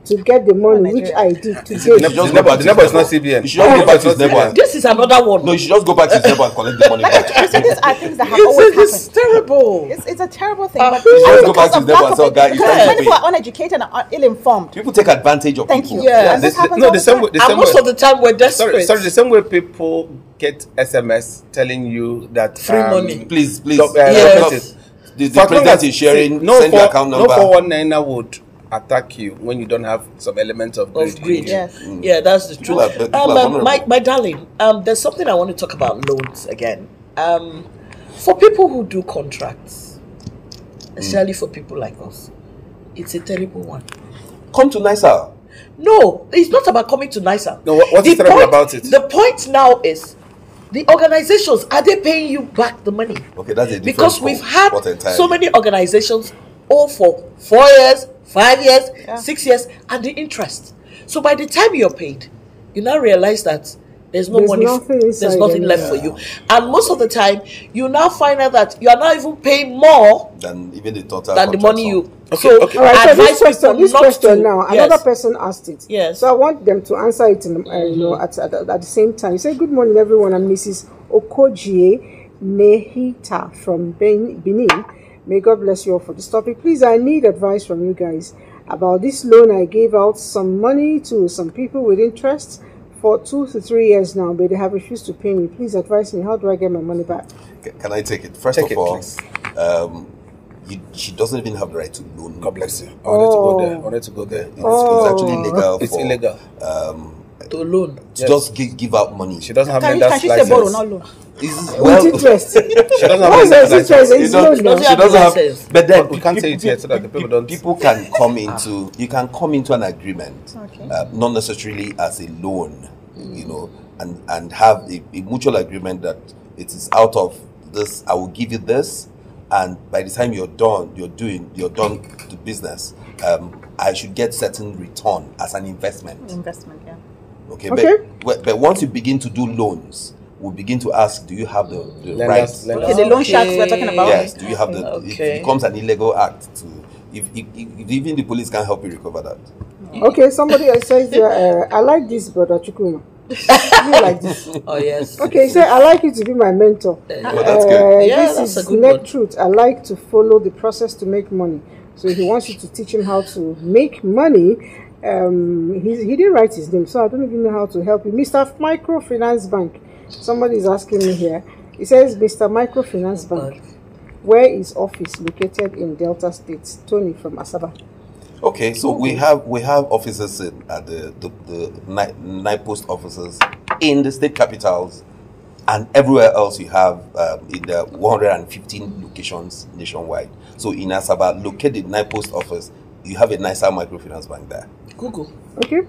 to get the money, which I did You today. should just go back to The number his is not neighbor. CBN. You should just go back to his neighbor. This is another one. No, you should just go back to his neighbor and collect the money back. So these are things that have always It's happened. terrible. It's a terrible thing. But You just go because back to of his neighbor lack and of say, "Guy, it's education, time when to people pay." are uneducated and ill-informed. People take advantage of Thank people. you. Yeah. And this happens No, all the the same time. way. The And same most way. of the time we're desperate. Sorry, the same way people get SMS telling you that Free money. Please, Yes. the president is sharing. Send your account number. No 419 would attack you when you don't have some elements of greed. Of greed. Yes. Yeah, that's the truth. People are vulnerable. My darling, there's something I want to talk about loans again. For people who do contracts, especially for people like us, it's a terrible one. Come to NISA. No, it's not about coming to NISA. No, what is The terrible point- about it? The point now is, the organizations, are they paying you back the money? Okay, that's a different Because we've sport had entirely. so many organizations all for 4 years, 5 years, 6 years, and the interest. So by the time you're paid, you now realize that there's no There's money, nothing there's inside nothing left for anymore. you. And most of the time, you now find out that you are not even paying more Than even the total than the contract money sum. you. Okay, So okay. All right, so advise this question, people not to- now, yes. another person asked it. Yes. So I want them to answer it, at the same time. You say, good morning, everyone. I'm Mrs. Okojie Nehita from Benin. May God bless you all for this topic. Please, I need advice from you guys about this loan. I gave out some money to some people with interest for 2 to 3 years now, but they have refused to pay me. Please advise me. How do I get my money back? Can I take it? First Take of it, all, please. she doesn't even have the right to loan. God bless you. I wanted to go there. It's actually illegal. It's for, illegal. to loan. to just give out money. She doesn't have Can lender's she say borrow, license. not loan? With interest. She doesn't have What's lender's the interest? license. It's loan now. Does she have license? But then We can't say it here so that the people don't. People can come into. You can come into an agreement, Okay. not necessarily as a loan, you know, and have a mutual agreement that it is out of this. I will give you this, and by the time you're done to business. I should get certain return as an investment. Investment, yeah. Okay, Okay. But once you begin to do loans, we'll begin to ask, do you have the rights? Okay, the loan sharks we're talking about. Yes, do you have the? Okay. It becomes an illegal act to. If even the police can't help you recover that. Okay, somebody else says, I like this, brother Chukwuma. You like this? Oh yes. Okay, he said, I like you to be my mentor. Well, that's good. Yeah, This that's a is good net one. truth. I like to follow the process to make money. So he wants you to teach him how to make money. He didn't write his name, so I don't even know how to help you. Mr. Microfinance Bank. Somebody is asking me here. He says, Mr. Microfinance Bank, where is office located in Delta State? Tony from Asaba. Okay, so we have offices at the nine post offices in the state capitals, and everywhere else you have in the 115 locations nationwide. So in Asaba, located nine post office, you have a nicer microfinance bank there. Google. Okay.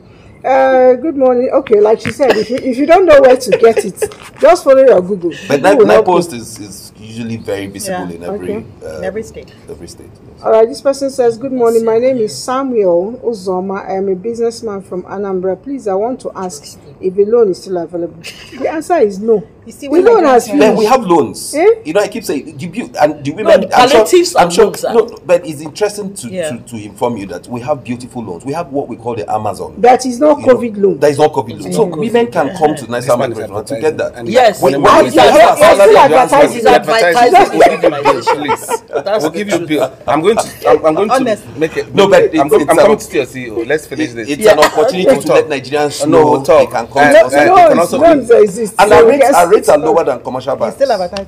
Good morning. Okay, like she said, if you don't know where to get it, just follow your Google. But Google will nine help you. post is usually very visible Yeah. in every In every state. Every state. Yes. All right, this person says, good morning. My name is Samuel Uzoma. I am a businessman from Anambra. Please, I want to ask if a loan is still available. The answer is no. You see, The when loan my has grandparents- Then we have loans. Eh? You know, I keep saying and the women. the palliatives I'm and sure. loans are- No, but it's interesting to Yeah. inform you that we have beautiful loans. We have what we call the Amazon. That is not You know, COVID loan. That is not COVID loan. So women can come to nicer man is microfinance to get that. advertising. Yes. When- Yes, when- yes, yes, yes, still yes, advertising. He's advertising We'll his give you bills, organization. please. That's We'll the give you truth. bills. I'm going to Honest. make it. No, but I'm it's coming an- to your CEO. Let's finish this. It's an opportunity We'll to talk. let Nigerians No, know we'll talk. they can come Uh, to uh, us. they can Loans, also loans exist. And So our yes. rates are lower than commercial banks. Still advertising.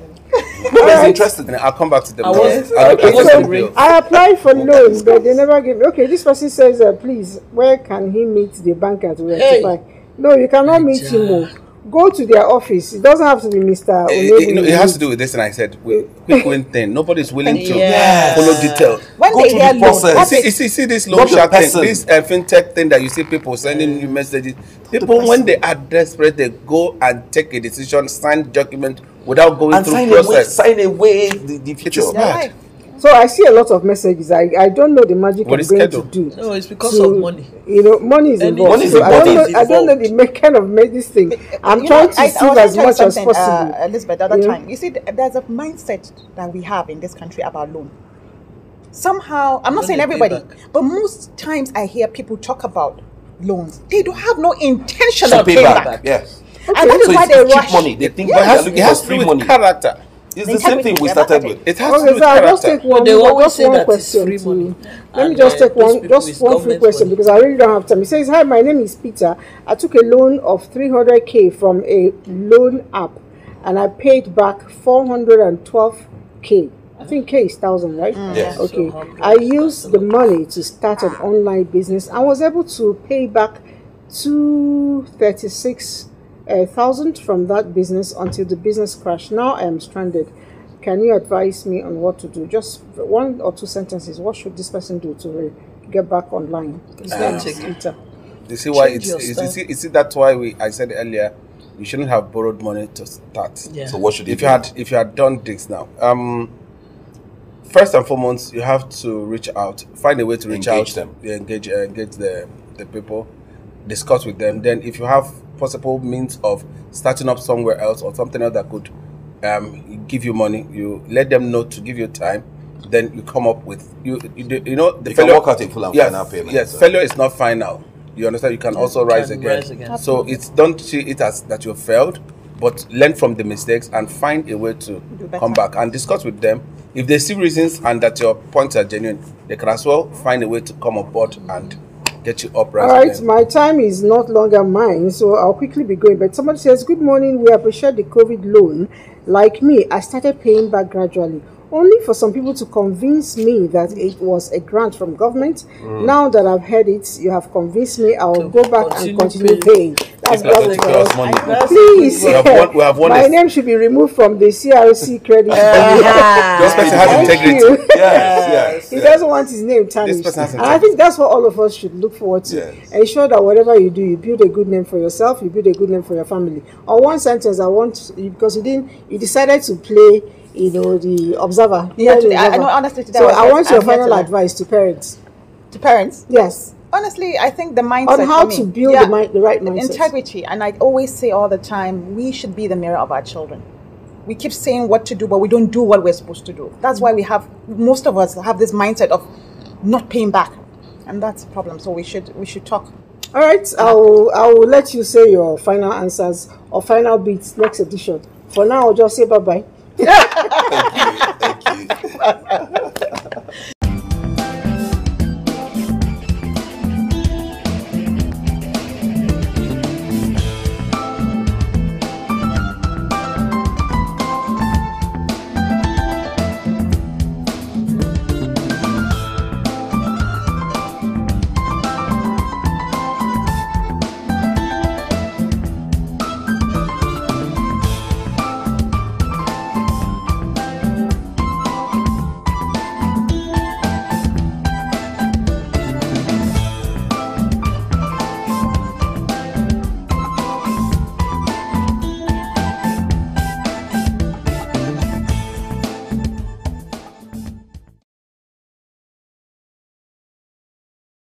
No, it's interesting. And I'll come back to the I was- bills. Okay, I'll what's so the rate? I applied for loans, but they never gave me. Okay, this person says, please, where can he meet the banker to rectify? No, you cannot meet him. Oh. Go to their office. It doesn't have to be Mr. It has to do with this, and I said, quick win thing. Nobody's willing to Yes. follow details. When Go they through hear the loan, process. what You they- see this Not loan the shark thing, person. this fintech thing that you see people sending you messages. People, when they are desperate, they go and take a decision, sign document without going And through process. sign away the future. is They're bad. right. So I see a lot of messages. I don't know the magic What I'm is going schedule? to do. No, it's because to- of money. You know, money is involved. Money is So important. I don't know the kind of make this thing. I'm You trying know, to I save was as tell you much as something, possible. Elizabeth, the other You know? time. You see, there's a mindset that we have in this country about loan. Somehow, I'm not When saying they pay everybody, back. but most times I hear people talk about loans. They don't have no intention To of pay paying back. back. Yes. And that is So why it's they cheap rush. money. They think But they're it looking has for to do free with money. character. It's the same thing we Integrity. started with. It has to Okay, do with so I'll just character. take one. they more- always just say one that it's question. free to- money. Let me And, just take those one, people just is one free government question money. because I really don't have time. He says, "Hi, my name is Peter. I took a loan of 300K from a loan app, and I paid back 412K. I think K is 1,000, right? Yes. Okay. So 100, I used the money to start an online business. I was able to pay back 236,000 from that business until the business crashed. Now I am stranded. Can you advise me on what to do? Just one or two sentences. What should this person do to get back online? His name is Peter. You see why Change your style. you see that's why I said earlier, you shouldn't have borrowed money to start. Yeah. So what should If you had done this now, first and foremost, you have to reach out, find a way to reach Engage out, them. yeah, engage the people, discuss with them. Then, if you have possible means of starting up somewhere else or something else that could give you money, you let them know to give you time. Then you come up with you know the You can work out a full and final payment. Yes, So- failure is not final. You understand? You can also rise can again. rise again. So it's don't see it as that you failed, but learn from the mistakes and find a way to better. come back and discuss with them. If they see reasons and that your points are genuine, they can as well find a way to come aboard and get you up All rise right, again. my time is not longer mine, so I'll quickly be going. But somebody says, good morning, we appreciate the COVID loan. Like me, I started paying back gradually. only for some people to convince me that it was a grant from government. Now that I've heard it, you have convinced me. I will go back and continue paying. That's People pay us money. Please, We have won my this. name should be removed from the CRC credit. This person has Thank integrity. you. Yes. He doesn't want his name tarnished. person has And I think that's what all of us should look forward to. Yes. Ensure that whatever you do, you build a good name for yourself, you build a good name for your family. On one sentence, I want, because you decided to play, the observer. Yeah, the today, I observer. know, honestly, today So was I want your I'm here to final learn. advice to parents. To parents. Yes. Honestly, I think the mindset On how for me, to build the right mindset. integrity. And I always say all the time, we should be the mirror of our children. We keep saying what to do, but we don't do what we're supposed to do. That's why most of us have this mindset of not paying back, and that's a problem. So we should talk. All right, I will let you say your final answers or final beats next edition. For now, I'll just say bye-bye. Thank you.